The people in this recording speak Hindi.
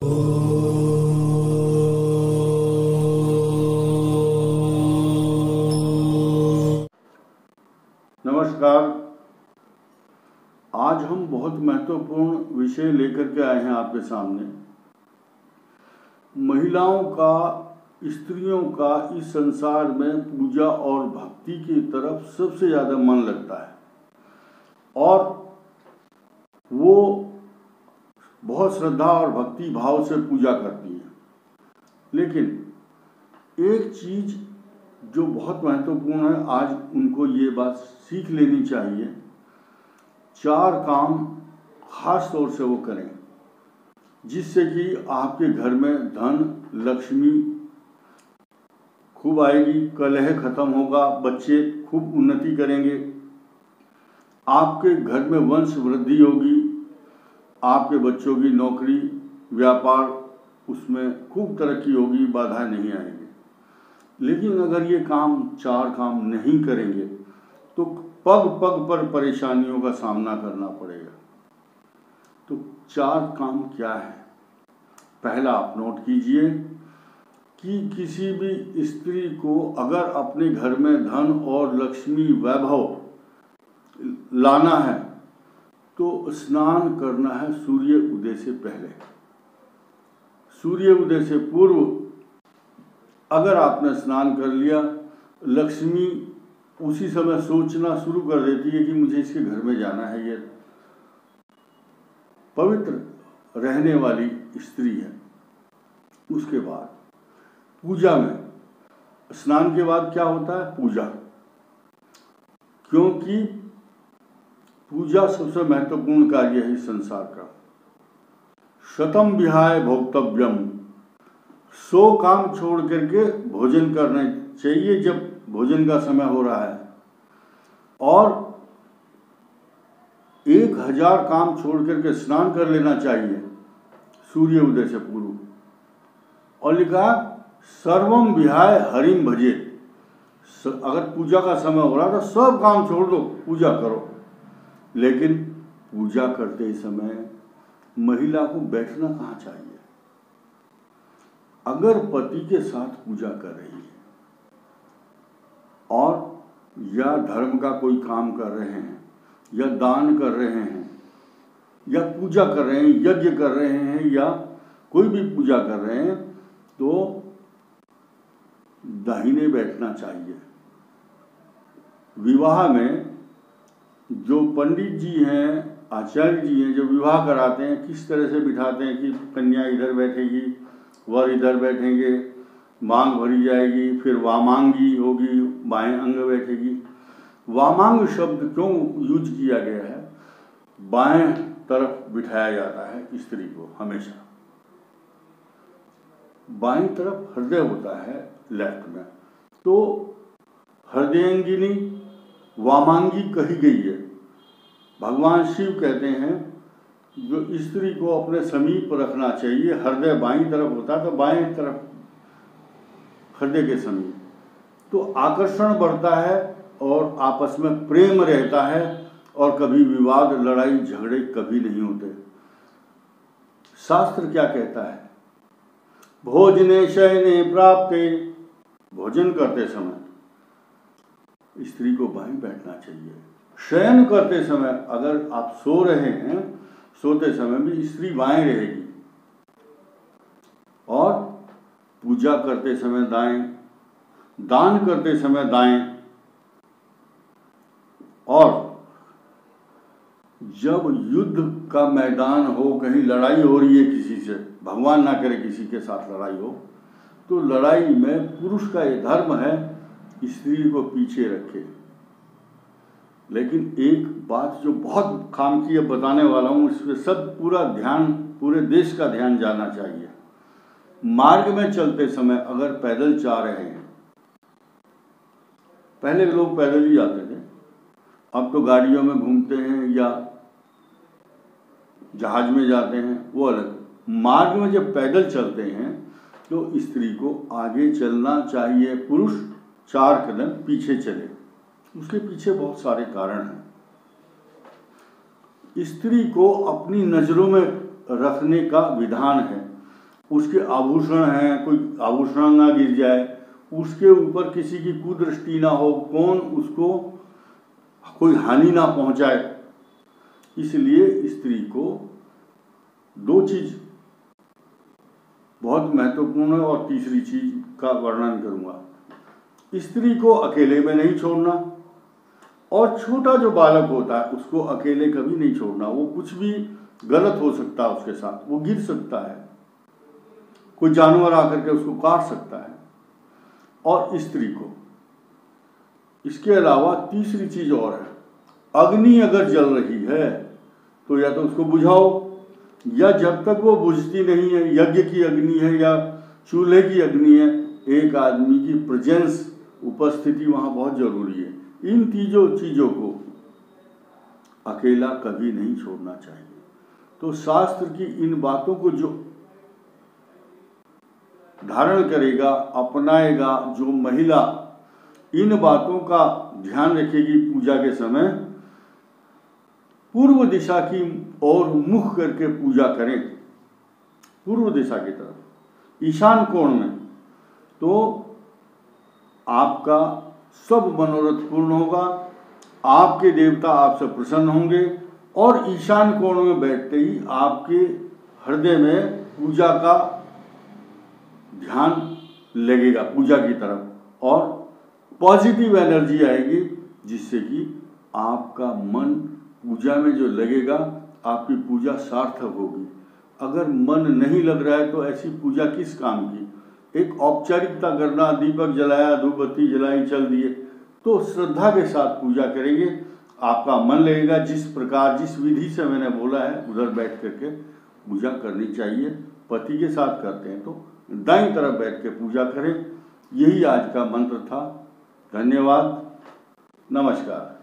नमस्कार। आज हम बहुत महत्वपूर्ण विषय लेकर के आए हैं आपके सामने। महिलाओं का, स्त्रियों का इस संसार में पूजा और भक्ति की तरफ सबसे ज़्यादा मन लगता है और वो बहुत श्रद्धा और भक्ति भाव से पूजा करती हैं। लेकिन एक चीज़ जो बहुत महत्वपूर्ण है, आज उनको ये बात सीख लेनी चाहिए। 4 काम खास तौर से वो करें जिससे कि आपके घर में धन लक्ष्मी खूब आएगी, कलह खत्म होगा, बच्चे खूब उन्नति करेंगे, आपके घर में वंश वृद्धि होगी, आपके बच्चों की नौकरी व्यापार उसमें खूब तरक्की होगी, बाधाएं नहीं आएंगी। लेकिन अगर ये 4 काम नहीं करेंगे तो पग पग पर परेशानियों का सामना करना पड़ेगा। तो 4 काम क्या है? पहला आप नोट कीजिए कि किसी भी स्त्री को अगर अपने घर में धन और लक्ष्मी वैभव लाना है तो स्नान करना है सूर्य उदय से पहले। सूर्य उदय से पूर्व अगर आपने स्नान कर लिया, लक्ष्मी उसी समय सोचना शुरू कर देती है कि मुझे इसके घर में जाना है, ये पवित्र रहने वाली स्त्री है। उसके बाद पूजा में, स्नान के बाद क्या होता है? पूजा। क्योंकि पूजा सबसे महत्वपूर्ण कार्य है इस संसार का। शतम विहाय भोक्तव्यम, 100 काम छोड़ करके भोजन करना चाहिए जब भोजन का समय हो रहा है, और 1000 काम छोड़ करके स्नान कर लेना चाहिए सूर्य उदय से पूर्व। और लिखा सर्वम विहाय हरिम भजे, अगर पूजा का समय हो रहा तो सब काम छोड़ दो, पूजा करो। लेकिन पूजा करते समय महिला को बैठना कहाँ चाहिए? अगर पति के साथ पूजा कर रही है और या धर्म का कोई काम कर रहे हैं या दान कर रहे हैं या पूजा कर रहे हैं, यज्ञ कर रहे हैं या कोई भी पूजा कर रहे हैं, तो दाहिने बैठना चाहिए। विवाह में जो पंडित जी हैं, आचार्य जी हैं, जो विवाह कराते हैं, किस तरह से बिठाते हैं कि कन्या इधर बैठेगी, वर इधर बैठेंगे, मांग भरी जाएगी, फिर वामांगी होगी, बाएं अंग बैठेगी। वामांग शब्द क्यों यूज किया गया है? बाएं तरफ बिठाया जाता है स्त्री को हमेशा। बाएं तरफ हृदय होता है लेफ्ट में, तो हृदयंगिनी वामांगी कही गई है। भगवान शिव कहते हैं जो स्त्री को अपने समीप रखना चाहिए, हृदय बाईं तरफ होता है तो बाएं तरफ हृदय के समीप, तो आकर्षण बढ़ता है और आपस में प्रेम रहता है और कभी विवाद लड़ाई झगड़े कभी नहीं होते। शास्त्र क्या कहता है? भोजने शयने प्राप्ते, भोजन करते समय स्त्री को बाएं बैठना चाहिए। शयन करते समय अगर आप सो रहे हैं, सोते समय भी स्त्री बाएं रहेगी, और पूजा करते समय दाएं, दान करते समय दाएं, और जब युद्ध का मैदान हो, कहीं लड़ाई हो रही है किसी से, भगवान ना करे किसी के साथ लड़ाई हो, तो लड़ाई में पुरुष का ये धर्म है स्त्री को पीछे रखे। लेकिन एक बात जो बहुत काम की है, बताने वाला हूँ, इस पर सब पूरा ध्यान, पूरे देश का ध्यान जाना चाहिए। मार्ग में चलते समय अगर पैदल जा रहे हैं, पहले लोग पैदल ही जाते थे, अब तो गाड़ियों में घूमते हैं या जहाज में जाते हैं, वो अलग। मार्ग में जब पैदल चलते हैं तो स्त्री को आगे चलना चाहिए, पुरुष 4 कदम पीछे चले। उसके पीछे बहुत सारे कारण हैं। स्त्री को अपनी नजरों में रखने का विधान है उसके आभूषण हैं, कोई आभूषण ना गिर जाए, उसके ऊपर किसी की कुदृष्टि ना हो, कौन उसको कोई हानि ना पहुंचाए। इसलिए स्त्री को दो चीज बहुत महत्वपूर्ण है और तीसरी चीज का वर्णन करूंगा। स्त्री को अकेले में नहीं छोड़ना और छोटा जो बालक होता है उसको अकेले कभी नहीं छोड़ना। वो कुछ भी गलत हो सकता है उसके साथ, वो गिर सकता है, कोई जानवर आकर के उसको काट सकता है। और स्त्री को इसके अलावा तीसरी चीज और है, अग्नि अगर जल रही है तो या तो उसको बुझाओ, या जब तक वो बुझती नहीं है, यज्ञ की अग्नि है या चूल्हे की अग्नि है, एक आदमी की प्रेजेंस, उपस्थिति वहां बहुत जरूरी है। इन तीनों चीजों को अकेला कभी नहीं छोड़ना चाहिए। तो शास्त्र की इन बातों को जो धारण करेगा, अपनाएगा, जो महिला इन बातों का ध्यान रखेगी पूजा के समय, पूर्व दिशा की ओर मुख करके पूजा करें, पूर्व दिशा की तरफ, ईशान कोण में, तो आपका सब मनोरथ पूर्ण होगा, आपके देवता आपसे प्रसन्न होंगे और ईशान कोण में बैठते ही आपके हृदय में पूजा का ध्यान लगेगा, पूजा की तरफ, और पॉजिटिव एनर्जी आएगी जिससे कि आपका मन पूजा में जो लगेगा, आपकी पूजा सार्थक होगी। अगर मन नहीं लग रहा है तो ऐसी पूजा किस काम की? एक औपचारिकता करना, दीपक जलाया, धूपबत्ती जलाई, चल दिए, तो श्रद्धा के साथ पूजा करेंगे, आपका मन लगेगा। जिस प्रकार, जिस विधि से मैंने बोला है उधर बैठ करके पूजा करनी चाहिए। पति के साथ करते हैं तो दाईं तरफ बैठ के पूजा करें। यही आज का मंत्र था। धन्यवाद, नमस्कार।